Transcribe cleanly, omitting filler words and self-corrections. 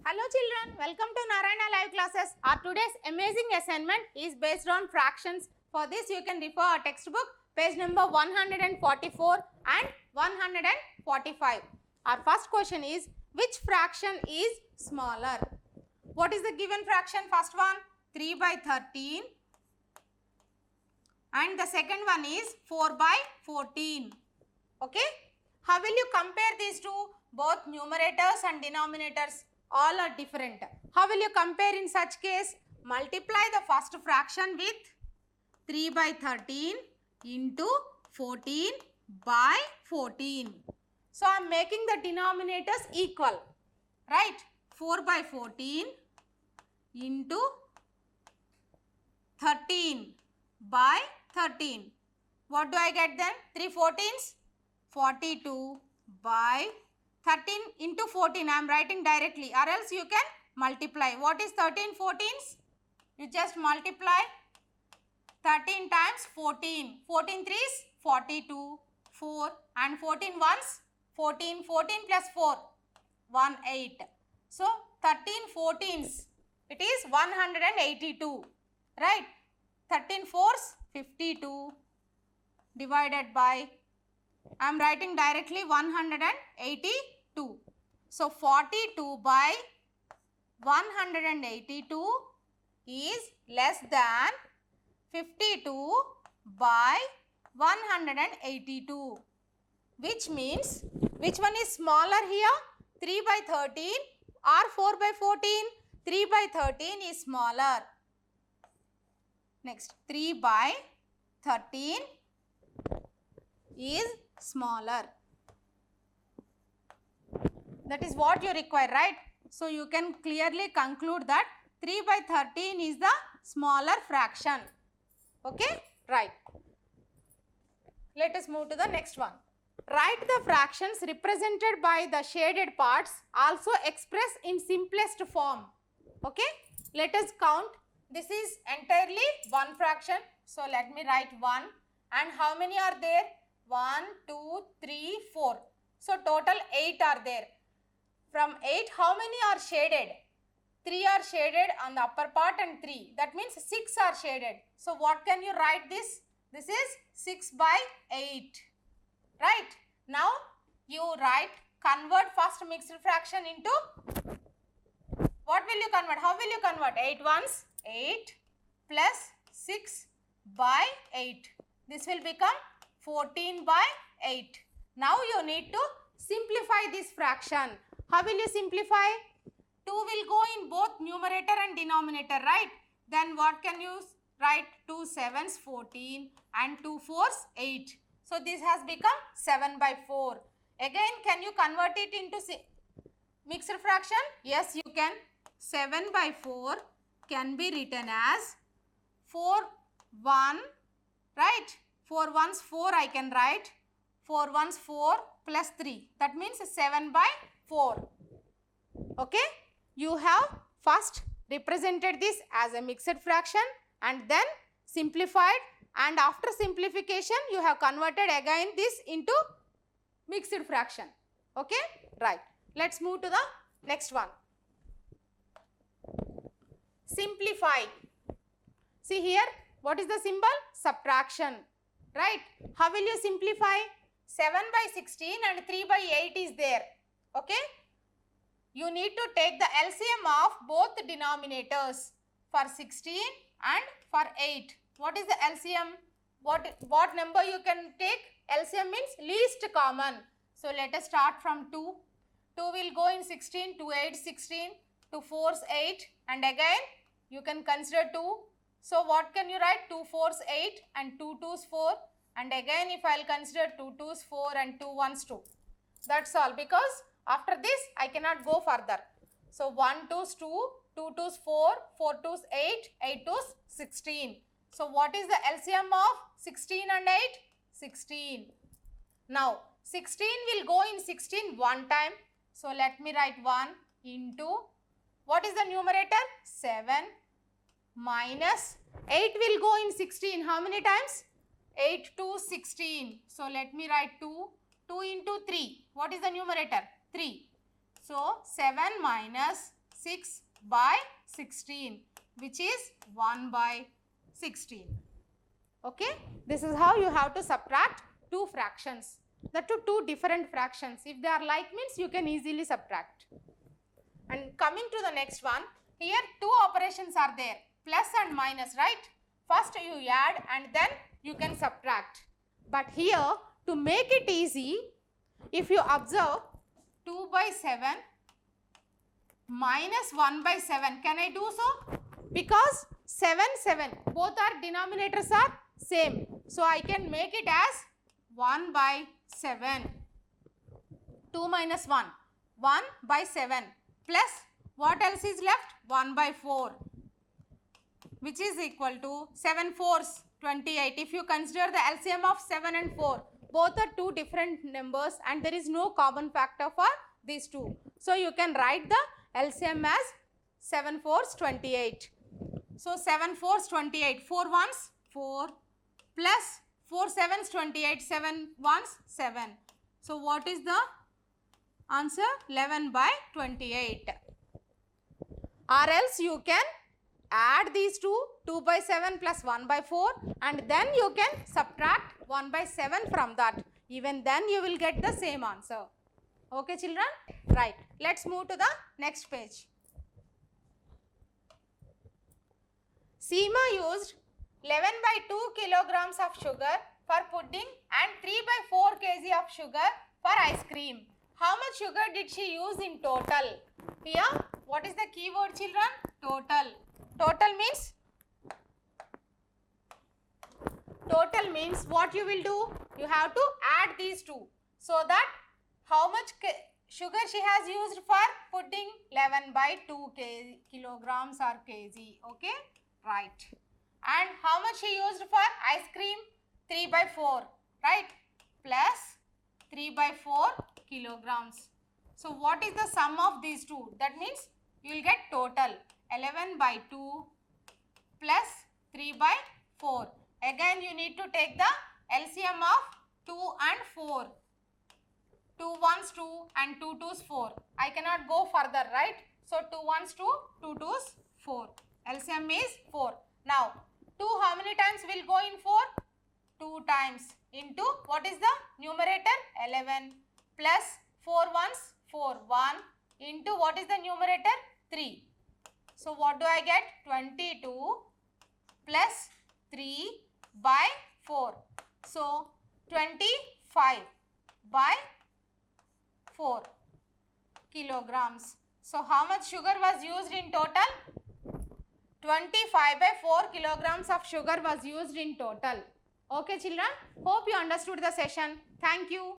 Hello children, welcome to Narayana Live Classes. Our today's amazing assignment is based on fractions. For this you can refer our textbook page number 144 and 145. Our first question is, which fraction is smaller? What is the given fraction? First one 3 by 13 and the second one is 4 by 14. Okay. How will you compare these two? Both numerators and denominators all are different. How will you compare in such case? Multiply the first fraction with 3 by 13 into 14 by 14. So, I am making the denominators equal, right? 4 by 14 into 13 by 13. What do I get then? 3 14s? 42 by 13 into 14. I am writing directly, or else you can multiply. What is 13 14s? You just multiply 13 times 14. 14 3s 42, 4 and 14 1s 14. 14 plus 4 1 8. So 13 14s it is 182, right? 13 4s 52 divided by, I am writing directly 182. So 42 by 182 is less than 52 by 182. Which means, which one is smaller here? 3 by 13 or 4 by 14? 3 by 13 is smaller. Next, 3 by 13 is smaller. That is what you require, right? So, you can clearly conclude that 3 by 13 is the smaller fraction. Okay? Right. Let us move to the next one. Write the fractions represented by the shaded parts, also express in simplest form. Okay? Let us count. This is entirely one fraction. So, let me write 1. And how many are there? 1, 2, 3, 4. So, total 8 are there. From 8, how many are shaded? 3 are shaded on the upper part and 3. That means 6 are shaded. So, what can you write this? This is 6 by 8. Right? Now, you write, convert first mixed fraction into, what will you convert? How will you convert? 8 ones, 8 plus 6 by 8. This will become 14 by 8. Now, you need to simplify this fraction. How will you simplify? 2 will go in both numerator and denominator, right? Then what can you write? 2 7s 14 and 2 4s 8. So, this has become 7 by 4. Again, can you convert it into mixed fraction? Yes, you can. 7 by 4 can be written as 4 1, right? 4 ones 4 I can write. 4 ones 4 plus 3. That means 7 by 4. Okay? You have first represented this as a mixed fraction and then simplified, and after simplification you have converted again this into mixed fraction. Okay? Right. Let's move to the next one. Simplify. See here, what is the symbol? Subtraction. Right? How will you simplify? 7 by 16 and 3 by 8 is there. Okay? You need to take the LCM of both denominators for 16 and for 8. What is the LCM? What number you can take? LCM means least common. So, let us start from 2. 2 will go in 16, 2 8 16, 2 4s 8 and again you can consider 2. So, what can you write? 2 4s 8 and 2 2s 4 and again if I will consider 2 2s 4 and 2 1s 2. That's all, because after this I cannot go further. So, 1 2s 2, 2 2s 4, 4 2s 8, 8 2s 16. So, what is the LCM of 16 and 8? 16. Now, 16 will go in 16 one time. So, let me write 1 into, what is the numerator? 7 minus 8 will go in 16. How many times? 8 to 16. So, let me write 2. 2 into 3. What is the numerator? 3. So, 7 minus 6 by 16, which is 1 by 16. Okay, this is how you have to subtract two fractions. That to two different fractions. If they are like means you can easily subtract. And coming to the next one, here two operations are there, plus and minus, right? First you add and then you can subtract. But here to make it easy, if you observe 2 by 7 minus 1 by 7, can I do so? Because 7, both our denominators are same. So I can make it as 1 by 7. 2 minus 1, 1 by 7 plus what else is left? 1 by 4, which is equal to 7 fours 28. If you consider the LCM of 7 and 4, both are two different numbers and there is no common factor for these two. So you can write the LCM as 7 fours 28. So 7 fours 28, 4 ones 4 plus 4 sevens 28, 7 ones 7. So what is the answer? 11 by 28. Or else you can add these two, 2 by 7 plus 1 by 4, and then you can subtract 1 by 7 from that. Even then you will get the same answer. Okay children? Right. Let's move to the next page. Seema used 11 by 2 kilograms of sugar for pudding and 3 by 4 kg of sugar for ice cream. How much sugar did she use in total? Here, what is the keyword children? Total. Total means what you will do? You have to add these two. So that how much sugar she has used for pudding? 11 by 2 kilograms or kg. Okay? Right. And how much she used for ice cream? 3 by 4. Right? Plus 3 by 4 kilograms. So what is the sum of these two? That means you will get total 11 by 2 plus 3 by 4. Again you need to take the LCM of 2 and 4. 2 ones 2 and 2 twos 4. I cannot go further, right? So 2 ones 2, 2 twos 4. LCM is 4. Now 2 how many times will go in 4? 2 times into what is the numerator? 11 plus 4 ones 4, 1 into what is the numerator? 3. So what do I get? 22 plus 3 by 4. So 25 by 4 kilograms. So how much sugar was used in total? 25 by 4 kilograms of sugar was used in total. Okay children, hope you understood the session. Thank you.